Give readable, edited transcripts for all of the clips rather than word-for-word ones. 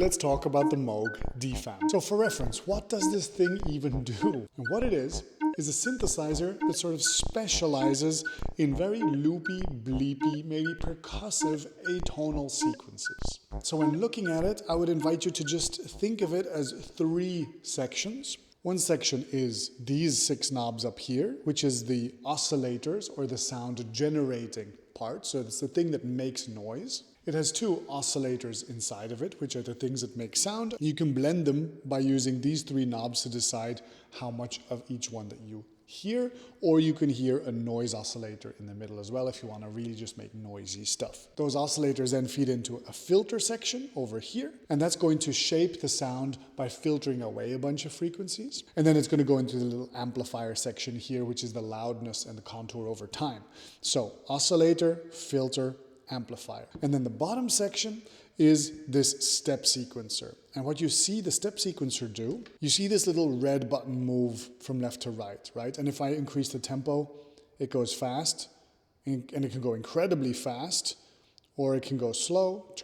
Let's talk about the Moog DFAM. So for reference, what does this thing even do? And what it is a synthesizer that sort of specializes in very loopy, bleepy, maybe percussive atonal sequences. So when looking at it, I would invite you to just think of it as 3 sections. One section is these 6 knobs up here, which is the oscillators or the sound generating part. So it's the thing that makes noise. It has 2 oscillators inside of it, which are the things that make sound. You can blend them by using these 3 knobs to decide how much of each one that you hear, or you can hear a noise oscillator in the middle as well if you want to really just make noisy stuff. Those oscillators then feed into a filter section over here, and that's going to shape the sound by filtering away a bunch of frequencies. And then it's going to go into the little amplifier section here, which is the loudness and the contour over time. So oscillator, filter, amplifier. And then the bottom section is this step sequencer. And what you see the step sequencer do, you see this little red button move from left to right? And if I increase the tempo, it goes fast, and it can go incredibly fast, or it can go slow,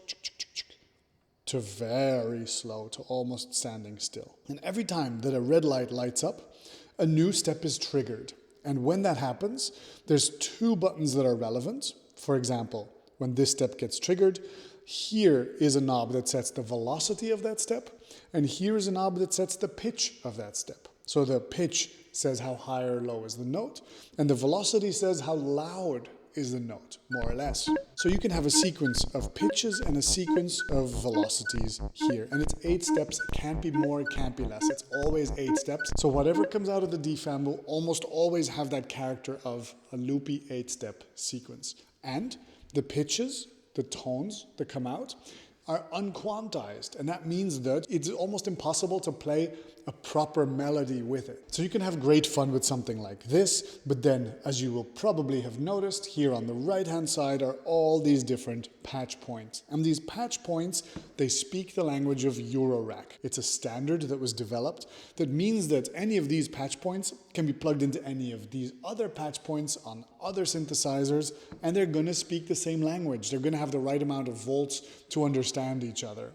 to very slow, to almost standing still. And every time that a red light lights up, a new step is triggered. And when that happens, there's 2 buttons that are relevant. For example, when this step gets triggered, here is a knob that sets the velocity of that step, and here is a knob that sets the pitch of that step. So the pitch says how high or low is the note, and the velocity says how loud is the note, more or less. So you can have a sequence of pitches and a sequence of velocities here, and it's 8 steps. It can't be more, it can't be less. It's always 8 steps. So whatever comes out of the DFAM will almost always have that character of a loopy 8-step sequence. And the pitches, the tones that come out, are unquantized, and that means that it's almost impossible to play a proper melody with it. So you can have great fun with something like this, but then, as you will probably have noticed, here on the right-hand side are all these different patch points. And these patch points, they speak the language of eurorack. It's a standard that was developed that means that any of these patch points can be plugged into any of these other patch points on other synthesizers, and they're going to speak the same language. They're going to have the right amount of volts to understand each other.